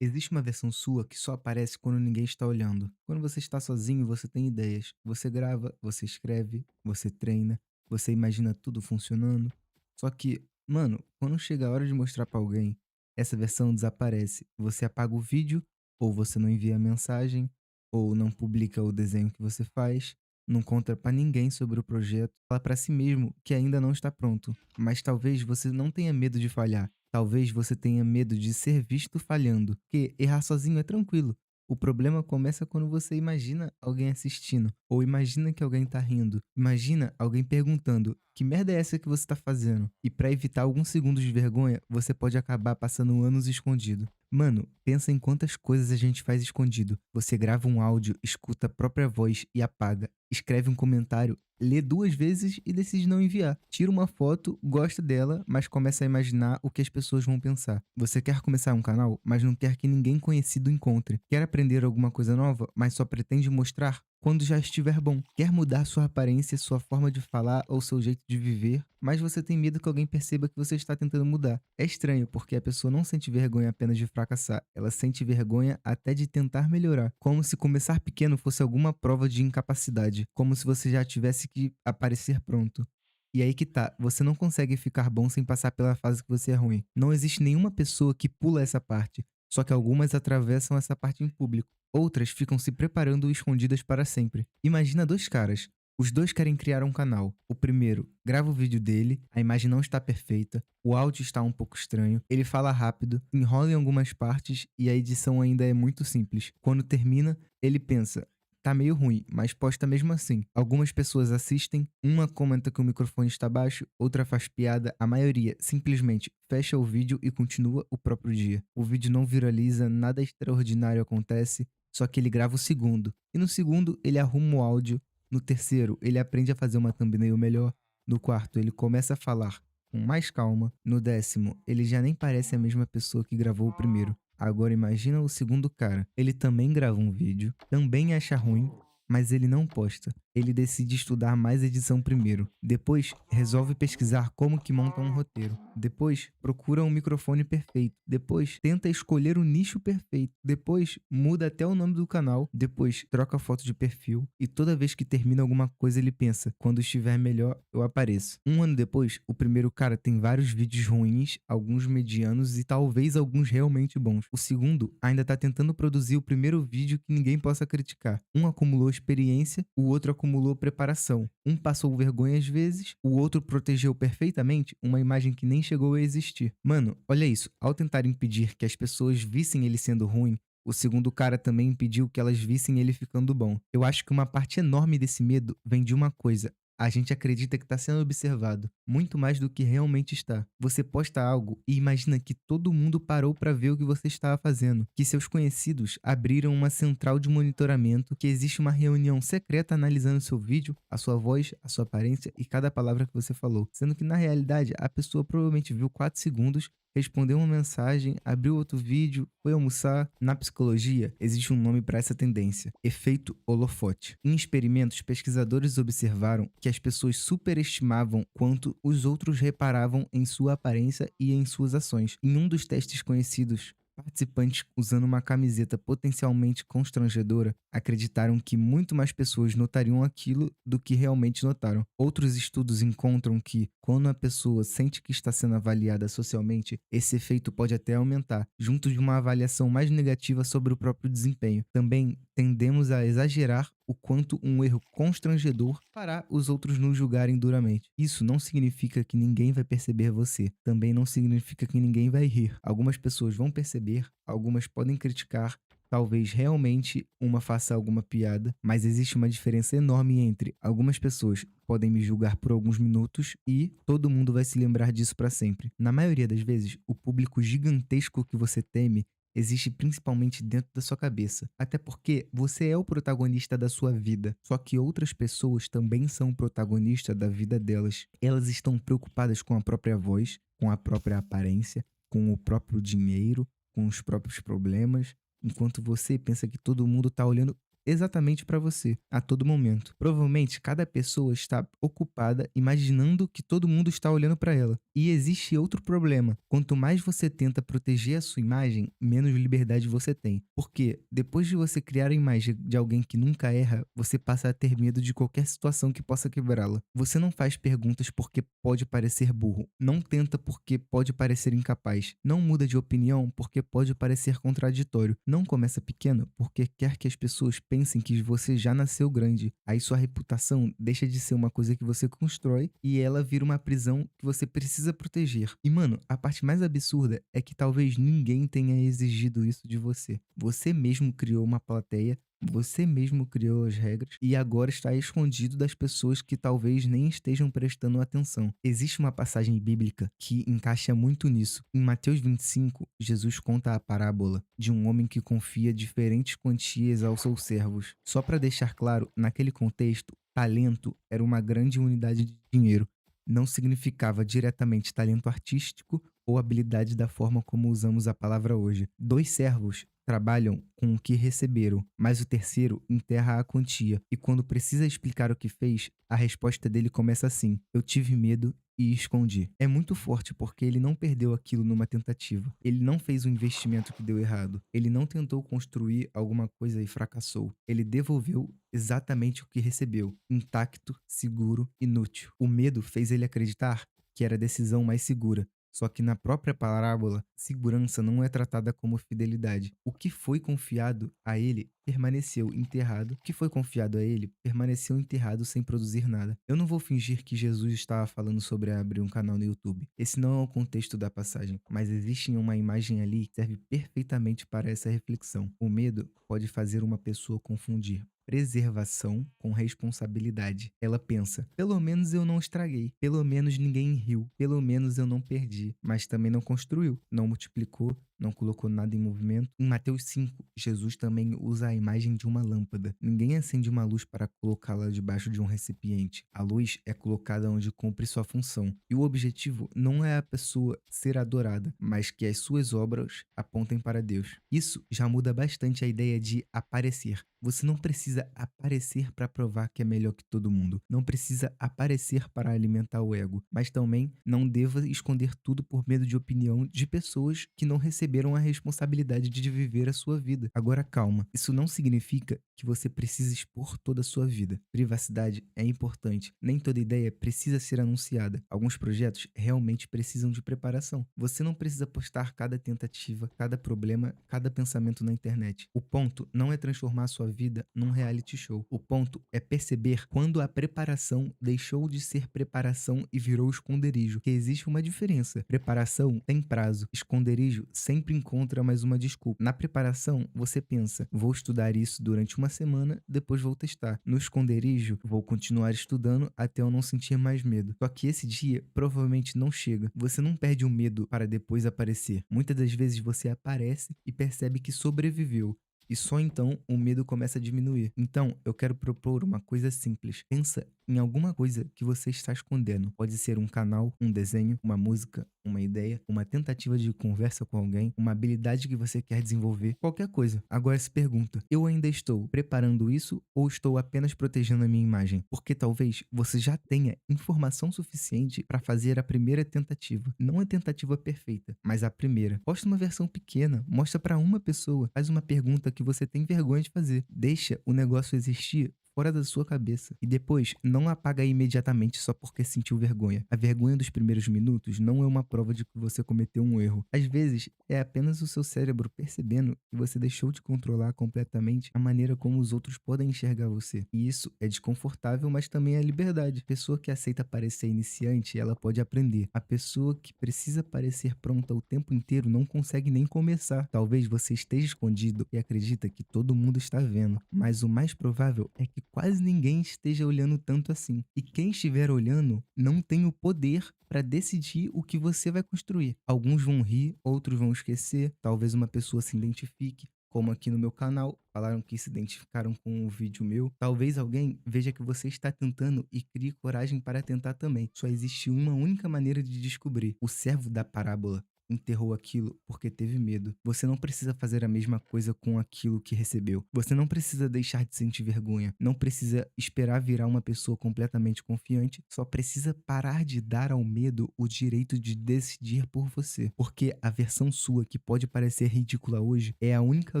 Existe uma versão sua que só aparece quando ninguém está olhando. Quando você está sozinho, você tem ideias. Você grava, você escreve, você treina, você imagina tudo funcionando. Só que, mano, quando chega a hora de mostrar pra alguém, essa versão desaparece. Você apaga o vídeo, ou você não envia a mensagem, ou não publica o desenho que você faz, não conta pra ninguém sobre o projeto, fala pra si mesmo que ainda não está pronto. Mas talvez você não tenha medo de falhar. Talvez você tenha medo de ser visto falhando, porque errar sozinho é tranquilo. O problema começa quando você imagina alguém assistindo, ou imagina que alguém tá rindo. Imagina alguém perguntando: "Que merda é essa que você tá fazendo?" E pra evitar alguns segundos de vergonha, você pode acabar passando anos escondido. Mano, pensa em quantas coisas a gente faz escondido. Você grava um áudio, escuta a própria voz e apaga. Escreve um comentário, lê 2 vezes e decide não enviar. Tira uma foto, gosta dela, mas começa a imaginar o que as pessoas vão pensar. Você quer começar um canal, mas não quer que ninguém conhecido encontre. Quer aprender alguma coisa nova, mas só pretende mostrar quando já estiver bom. Quer mudar sua aparência, sua forma de falar ou seu jeito de viver, mas você tem medo que alguém perceba que você está tentando mudar. É estranho, porque a pessoa não sente vergonha apenas de fracassar, ela sente vergonha até de tentar melhorar, como se começar pequeno fosse alguma prova de incapacidade, como se você já tivesse que aparecer pronto. E aí que tá, você não consegue ficar bom sem passar pela fase que você é ruim. Não existe nenhuma pessoa que pula essa parte, só que algumas atravessam essa parte em público. Outras ficam se preparando escondidas para sempre. Imagina dois caras. Os dois querem criar um canal. O primeiro grava o vídeo dele, a imagem não está perfeita, o áudio está um pouco estranho, ele fala rápido, enrola em algumas partes e a edição ainda é muito simples. Quando termina, ele pensa: tá meio ruim, mas posta mesmo assim. Algumas pessoas assistem, uma comenta que o microfone está baixo, outra faz piada, a maioria simplesmente fecha o vídeo e continua o próprio dia. O vídeo não viraliza, nada extraordinário acontece, só que ele grava o segundo. E no segundo, ele arruma o áudio. No terceiro, ele aprende a fazer uma thumbnail melhor. No quarto, ele começa a falar com mais calma. No décimo, ele já nem parece a mesma pessoa que gravou o primeiro. Agora imagina o segundo cara. Ele também grava um vídeo, também acha ruim, mas ele não posta. Ele decide estudar mais edição primeiro. Depois, resolve pesquisar como que monta um roteiro. Depois, procura um microfone perfeito. Depois, tenta escolher o nicho perfeito. Depois, muda até o nome do canal. Depois, troca a foto de perfil. E toda vez que termina alguma coisa, ele pensa: quando estiver melhor, eu apareço. Um ano depois, o primeiro cara tem vários vídeos ruins, alguns medianos e talvez alguns realmente bons. O segundo ainda tá tentando produzir o primeiro vídeo que ninguém possa criticar. Um acumulou experiência, o outro acumulou preparação. Um passou vergonha às vezes, o outro protegeu perfeitamente uma imagem que nem chegou a existir. Mano, olha isso. Ao tentar impedir que as pessoas vissem ele sendo ruim, o segundo cara também impediu que elas vissem ele ficando bom. Eu acho que uma parte enorme desse medo vem de uma coisa: a gente acredita que está sendo observado, muito mais do que realmente está. Você posta algo e imagina que todo mundo parou para ver o que você estava fazendo, que seus conhecidos abriram uma central de monitoramento, que existe uma reunião secreta analisando seu vídeo, a sua voz, a sua aparência e cada palavra que você falou, sendo que na realidade a pessoa provavelmente viu 4 segundos, respondeu uma mensagem, abriu outro vídeo, foi almoçar. Na psicologia, existe um nome para essa tendência: efeito holofote. Em experimentos, pesquisadores observaram que as pessoas superestimavam quanto os outros reparavam em sua aparência e em suas ações. Em um dos testes conhecidos, participantes usando uma camiseta potencialmente constrangedora acreditaram que muito mais pessoas notariam aquilo do que realmente notaram. Outros estudos encontram que, quando a pessoa sente que está sendo avaliada socialmente, esse efeito pode até aumentar, junto de uma avaliação mais negativa sobre o próprio desempenho. Também tendemos a exagerar o quanto um erro constrangedor fará os outros nos julgarem duramente. Isso não significa que ninguém vai perceber você. Também não significa que ninguém vai rir. Algumas pessoas vão perceber, algumas podem criticar, talvez realmente uma faça alguma piada, mas existe uma diferença enorme entre: algumas pessoas podem me julgar por alguns minutos e todo mundo vai se lembrar disso para sempre. Na maioria das vezes, o público gigantesco que você teme existe principalmente dentro da sua cabeça. Até porque você é o protagonista da sua vida. Só que outras pessoas também são o protagonista da vida delas. Elas estão preocupadas com a própria voz, com a própria aparência, com o próprio dinheiro, com os próprios problemas, enquanto você pensa que todo mundo tá olhando exatamente para você, a todo momento. Provavelmente cada pessoa está ocupada imaginando que todo mundo está olhando para ela. E existe outro problema: quanto mais você tenta proteger a sua imagem, menos liberdade você tem. Porque depois de você criar a imagem de alguém que nunca erra, você passa a ter medo de qualquer situação que possa quebrá-la. Você não faz perguntas porque pode parecer burro, não tenta porque pode parecer incapaz, não muda de opinião porque pode parecer contraditório, não começa pequeno porque quer que as pessoas pensem que você já nasceu grande. Aí sua reputação deixa de ser uma coisa que você constrói e ela vira uma prisão que você precisa proteger. E mano, a parte mais absurda é que talvez ninguém tenha exigido isso de você. Você mesmo criou uma plateia, você mesmo criou as regras e agora está escondido das pessoas que talvez nem estejam prestando atenção. Existe uma passagem bíblica que encaixa muito nisso. Em Mateus 25, Jesus conta a parábola de um homem que confia diferentes quantias aos seus servos. Só para deixar claro, naquele contexto, talento era uma grande unidade de dinheiro. Não significava diretamente talento artístico ou habilidade da forma como usamos a palavra hoje. Dois servos trabalham com o que receberam, mas o terceiro enterra a quantia. E quando precisa explicar o que fez, a resposta dele começa assim: eu tive medo e escondi. É muito forte porque ele não perdeu aquilo numa tentativa. Ele não fez um investimento que deu errado. Ele não tentou construir alguma coisa e fracassou. Ele devolveu exatamente o que recebeu, intacto, seguro, inútil. O medo fez ele acreditar que era a decisão mais segura. Só que na própria parábola, segurança não é tratada como fidelidade. O que foi confiado a ele permaneceu enterrado. O que foi confiado a ele permaneceu enterrado sem produzir nada. Eu não vou fingir que Jesus estava falando sobre abrir um canal no YouTube. Esse não é o contexto da passagem, mas existe uma imagem ali que serve perfeitamente para essa reflexão. O medo pode fazer uma pessoa confundir preservação com responsabilidade. Ela pensa: pelo menos eu não estraguei, pelo menos ninguém riu, pelo menos eu não perdi, mas também não construiu, não multiplicou, não colocou nada em movimento. Em Mateus 5, Jesus também usa a imagem de uma lâmpada. Ninguém acende uma luz para colocá-la debaixo de um recipiente. A luz é colocada onde cumpre sua função. E o objetivo não é a pessoa ser adorada, mas que as suas obras apontem para Deus. Isso já muda bastante a ideia de aparecer. Você não precisa aparecer para provar que é melhor que todo mundo. Não precisa aparecer para alimentar o ego. Mas também não deva esconder tudo por medo de opinião de pessoas que não receberam a responsabilidade de viver a sua vida. Agora calma, isso não significa que você precisa expor toda a sua vida. Privacidade é importante. Nem toda ideia precisa ser anunciada. Alguns projetos realmente precisam de preparação. Você não precisa postar cada tentativa, cada problema, cada pensamento na internet. O ponto não é transformar a sua vida num reality show. O ponto é perceber quando a preparação deixou de ser preparação e virou esconderijo. Que existe uma diferença. Preparação tem prazo. Esconderijo sempre encontra mais uma desculpa. Na preparação, você pensa: vou estudar isso durante uma semana, depois vou testar. No esconderijo, vou continuar estudando até eu não sentir mais medo. Só que esse dia provavelmente não chega. Você não perde o medo para depois aparecer. Muitas das vezes você aparece e percebe que sobreviveu. E só então o medo começa a diminuir. Então, eu quero propor uma coisa simples. Pensa em alguma coisa que você está escondendo. Pode ser um canal, um desenho, uma música, uma ideia, uma tentativa de conversa com alguém, uma habilidade que você quer desenvolver, qualquer coisa. Agora se pergunta: eu ainda estou preparando isso ou estou apenas protegendo a minha imagem? Porque talvez você já tenha informação suficiente para fazer a primeira tentativa. Não a tentativa perfeita, mas a primeira. Posta uma versão pequena, mostra para uma pessoa, faz uma pergunta que você tem vergonha de fazer. Deixa o negócio existir fora da sua cabeça. E depois, não apaga imediatamente só porque sentiu vergonha. A vergonha dos primeiros minutos não é uma prova de que você cometeu um erro. Às vezes, é apenas o seu cérebro percebendo que você deixou de controlar completamente a maneira como os outros podem enxergar você. E isso é desconfortável, mas também é liberdade. A pessoa que aceita parecer iniciante, ela pode aprender. A pessoa que precisa parecer pronta o tempo inteiro não consegue nem começar. Talvez você esteja escondido e acredita que todo mundo está vendo, mas o mais provável é que quase ninguém esteja olhando tanto assim. E quem estiver olhando não tem o poder para decidir o que você vai construir. Alguns vão rir, outros vão esquecer, talvez uma pessoa se identifique, como aqui no meu canal, falaram que se identificaram com o vídeo meu. Talvez alguém veja que você está tentando e crie coragem para tentar também. Só existe uma única maneira de descobrir: o servo da parábola. enterrou aquilo porque teve medo. Você não precisa fazer a mesma coisa com aquilo que recebeu. Você não precisa deixar de sentir vergonha. Não precisa esperar virar uma pessoa completamente confiante. Só precisa parar de dar ao medo o direito de decidir por você. Porque a versão sua que pode parecer ridícula hoje é a única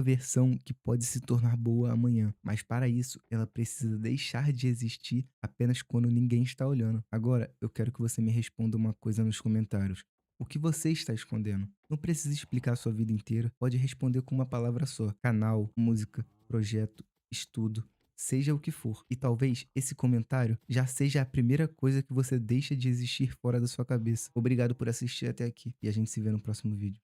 versão que pode se tornar boa amanhã. Mas para isso, ela precisa deixar de existir apenas quando ninguém está olhando. Agora, eu quero que você me responda uma coisa nos comentários. O que você está escondendo? Não precisa explicar a sua vida inteira, pode responder com uma palavra só: canal, música, projeto, estudo, seja o que for. E talvez esse comentário já seja a primeira coisa que você deixa de existir fora da sua cabeça. Obrigado por assistir até aqui e a gente se vê no próximo vídeo.